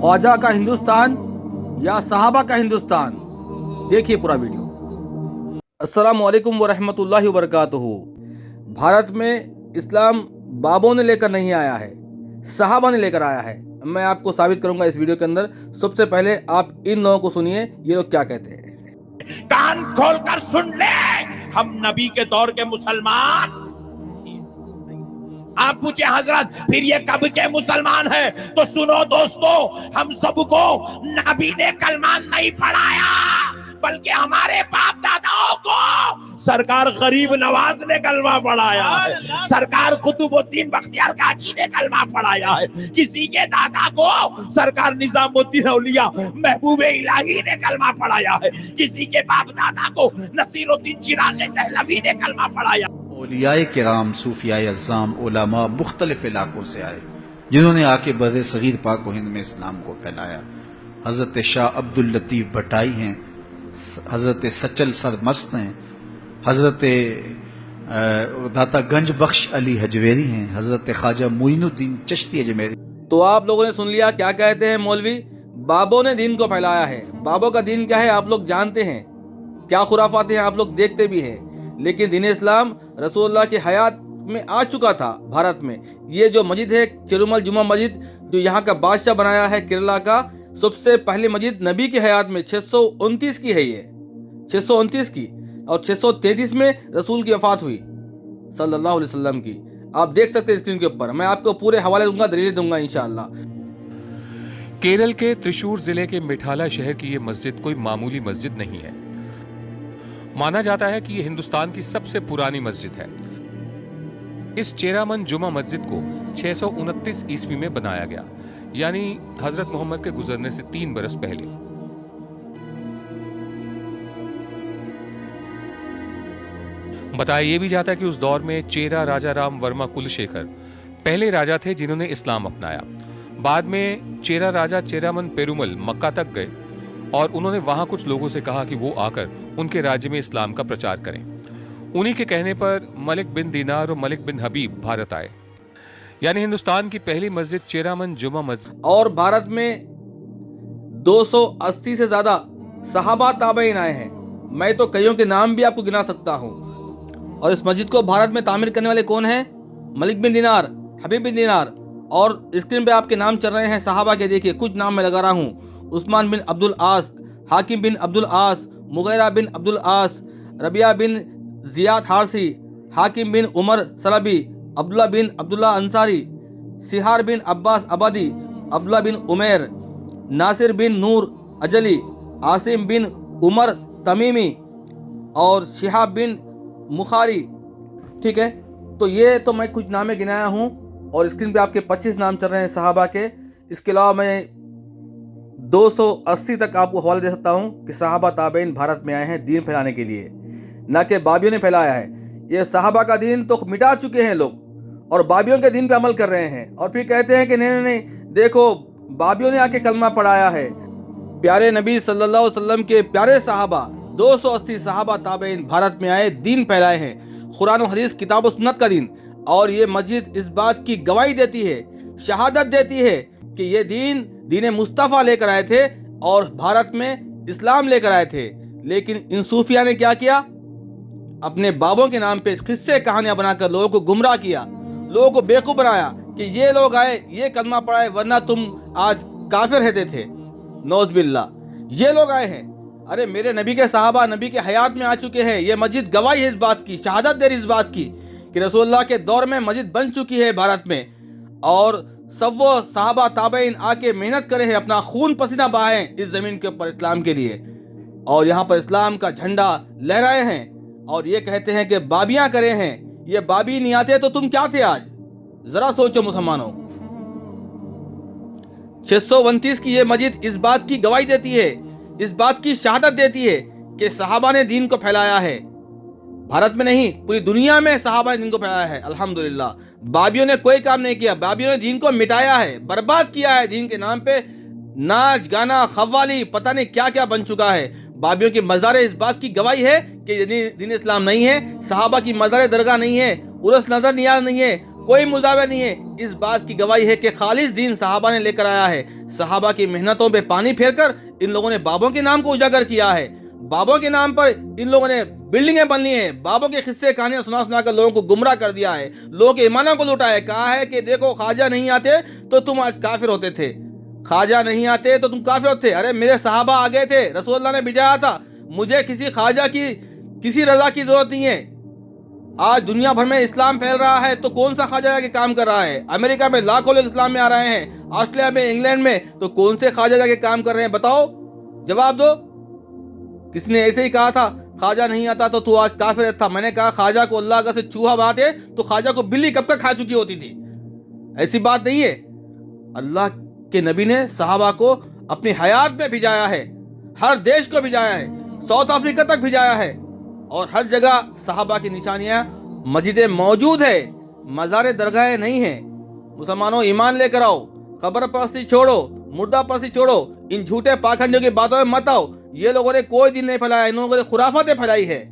ख्वाजा का हिंदुस्तान या सहाबा का हिंदुस्तान? देखिए पूरा वीडियो। अस्सलामु अलैकुम वरहमतुल्लाहि वबरकातुहू। भारत में इस्लाम बाबों ने लेकर नहीं आया है, सहाबा ने लेकर आया है। मैं आपको साबित करूंगा इस वीडियो के अंदर। सबसे पहले आप इन लोगों को सुनिए, ये लोग क्या कहते हैं। कान खोलकर सुन ले, हम नबी के दौर के मुसलमान। आप पूछे हजरत फिर ये कब के मुसलमान है, तो सुनो दोस्तों, हम सबको नबी ने कलमा नहीं पढ़ाया, बल्कि हमारे बाप दादाओं को सरकार गरीब नवाज ने कलमा पढ़ाया है, सरकार कुतुबुद्दीन बख्तियार काकी ने कलमा पढ़ाया है, किसी के दादा को सरकार निजामुद्दीन औलिया महबूब इलाही ने कलमा पढ़ाया है, किसी के बाप दादा को नसीरुद्दीन चिराग दहलवी ने कलमा पढ़ाया। औलियाए किराम, सूफियाए अज़्ज़ाम, उलमा मुख्तलिफ इलाकों से आए, जिन्होंने आके बर सगीर पाक व हिंद में इस्लाम को फैलाया। हज़रत शाह अब्दुल लतीफ़ भटाई हैं, हज़रत सचल सरमस्त हैं, हज़रत दाता गंज बख्श अली हजवेरी हैं, हज़रत ख्वाजा मोइनुद्दीन चिश्ती अजमेरी। तो आप लोगों ने सुन लिया क्या कहते हैं मौलवी। बाबों ने दीन को फैलाया है। बाबों का दीन क्या है आप लोग जानते हैं, क्या खुराफाते हैं आप लोग देखते भी हैं। लेकिन दीन इस्लाम रसूलुल्लाह की हयात में आ चुका था भारत में। ये जो मस्जिद है चिरुमल जुमा मस्जिद, जो यहाँ का बादशाह बनाया है केरला का, सबसे पहली मस्जिद नबी की हयात में 629 की है। ये 629 की, और 633 में रसूल की वफात हुई सल्लल्लाहु अलैहि वसल्लम की। आप देख सकते हैं स्क्रीन के ऊपर, मैं आपको पूरे हवाले दूंगा, दलीलें दूंगा इंशाअल्लाह। केरल के त्रिशूर जिले के मिठाला शहर की ये मस्जिद कोई मामूली मस्जिद नहीं है। माना जाता है कि ये हिंदुस्तान की सबसे पुरानी मस्जिद है। इस चेरामन जुमा मस्जिद को 629 ईस्वी में बनाया गया, यानी हजरत मोहम्मद के गुजरने से 3 बरस पहले। बताया ये भी जाता है कि उस दौर में चेरा राजा राम वर्मा कुलशेखर पहले राजा थे जिन्होंने इस्लाम अपनाया। बाद में चेरा राजा चेरामन पेरुमल मक्का तक गए और उन्होंने वहां कुछ लोगों से कहा कि वो आकर उनके राज्य में इस्लाम का प्रचार करें। उन्हीं के कहने पर मलिक बिन दीनार और मलिक बिन हबीब भारत आए, यानी हिंदुस्तान की पहली मस्जिद चेरामन जुमा मस्जिद। और भारत में 280 से ज्यादा सहाबा ताबईन आए हैं। मैं तो कईयों के नाम भी आपको गिना सकता हूँ। और इस मस्जिद को भारत में तामीर करने वाले कौन हैं? मलिक बिन दीनार, हबीब बिन दीनार। और स्क्रीन पे आपके नाम चल रहे हैं सहाबा के, देखिए कुछ नाम मैं लगा रहा हूँ। उस्मान बिन अब्दुल आस, हाकिम बिन अब्दुल आस, मुगैरा बिन अब्दुल आस, रबिया बिन जियाद हारसी, हाकिम बिन उमर सलबी, अब्दुल्ला बिन अब्दुल्ला अंसारी, सिहार बिन अब्बास अबादी, अब्दुल्ला बिन उमैर, नासिर बिन नूर अजली, आसिम बिन उमर तमीमी और शिहाब बिन मुखारी। ठीक है, तो ये तो मैं कुछ नामें गिनाया हूँ और स्क्रीन पे आपके 25 नाम चल रहे हैं सहाबा के। इसके अलावा मैं 280 तक आपको हवाले दे सकता हूँ कि सहाबा ताबईन भारत में आए हैं दीन फैलाने के लिए, ना कि बाबियों ने फैलाया है। ये सहाबा का दीन तो मिटा चुके हैं लोग और बाबियों के दीन पे अमल कर रहे हैं, और फिर कहते हैं कि नहीं नहीं देखो बाबियों ने आके कलमा पढ़ाया है। प्यारे नबी सल्लल्लाहु अलैहि वसल्लम के प्यारे सहाबा 280 सहाबा ताबईन भारत में आए, दीन फैलाए हैं, कुरान और हदीस किताब और सुन्नत का दीन। और ये मस्जिद इस बात की गवाही देती है, शहादत देती है कि ये दीन मुस्तफ़ा लेकर आए थे और भारत में इस्लाम लेकर आए थे। लेकिन इन सूफिया ने क्या किया? अपने बाबों के नाम पे किस्से कहानियां बनाकर लोगों को गुमराह किया, लोगों को बेवकूफ बनाया कि ये लोग आए, ये कलमा पढ़ाए, वरना तुम आज काफिर रहते थे। नौज बिल्लाह, ये लोग आए हैं। अरे मेरे नबी के सहाबा नबी के हयात में आ चुके हैं। ये मस्जिद गवाही है इस बात की, शहादत दे रही इस बात की कि रसूलुल्लाह के दौर में मस्जिद बन चुकी है भारत में, और सब वो सहाबा ताबईन आके मेहनत करे हैं, अपना खून पसीना बहाएं इस जमीन के ऊपर इस्लाम के लिए, और यहाँ पर इस्लाम का झंडा लहराए हैं। और ये कहते हैं कि बाबियां करे हैं। ये बाबी नहीं आते तो तुम क्या थे आज? जरा सोचो मुसलमानों। 629 की ये मस्जिद इस बात की गवाही देती है, इस बात की शहादत देती है कि सहाबा ने दीन को फैलाया है। भारत में नहीं, पूरी दुनिया में सहाबा ने दीन को फैलाया है। अल्हम्दुलिल्लाह, बाबियों ने कोई काम नहीं किया, बाबियों ने दीन को मिटाया है, बर्बाद किया है। दीन के नाम पे नाच गाना खव्वाली पता नहीं क्या क्या बन चुका है। बाबियों की मज़ारें इस बात की गवाही है कि दीन इस्लाम नहीं है, सहाबा की मज़ार दरगाह नहीं है, उर्स नजर नियाज नहीं है, کوئی مزاوے نہیں ہے۔ اس بات کی گواہی ہے کہ خالص دین صحابہ نے لے کر آیا ہے۔ صحابہ کی محنتوں پہ پانی پھیر کر ان لوگوں نے بابوں کے نام کو اجاگر کیا ہے۔ بابوں کے نام پر ان لوگوں نے بلڈنگیں بن لی ہیں، بابوں کے قصے کہانیاں سنا سنا کر لوگوں کو گمراہ کر دیا ہے، لوگوں کے ایمانوں کو لوٹا ہے۔ کہا ہے کہ دیکھو خواجہ نہیں آتے تو تم آج کافر ہوتے تھے، خواجہ نہیں آتے تو تم کافر ہوتے تھے۔ ارے میرے صحابہ آگے تھے، رسول اللہ نے بھیجایا تھا، مجھے کسی خواجہ کی کسی رضا کی ضرورت نہیں ہے۔ آج دنیا بھر میں اسلام پھیل رہا ہے تو کون سا خواجہ کے کام کر رہا ہے؟ امریکہ میں لاکھوں لوگ اسلام میں آ رہے ہیں، آسٹریلیا میں، انگلینڈ میں، تو کون سے خواجہ کے کام کر رہے ہیں؟ بتاؤ، جواب دو۔ کسی نے ایسے ہی کہا تھا خواجہ نہیں آتا تو تو آج کافر تھا۔ میں نے کہا خواجہ کو اللہ کا سے چوہا بناتے تو خواجہ کو بلی کب کا کھا چکی ہوتی تھی۔ ایسی بات نہیں ہے۔ اللہ کے نبی نے صحابہ کو اپنی حیات میں بھیجایا ہے، ہر دیش کو بھیجایا ہے، ساؤتھ افریقہ تک بھیجایا ہے، اور ہر جگہ صحابہ کی نشانیاں مسجدیں موجود ہے، مزار درگاہیں نہیں ہیں۔ مسلمانوں ایمان لے کر آؤ، قبر پرستی چھوڑو، مردہ پرستی چھوڑو، ان جھوٹے پاکھنڈیوں کی باتوں میں مت آؤ۔ یہ لوگوں نے کوئی دین نہیں پھیلایا، ان لوگوں نے خرافاتیں پھیلائی ہے۔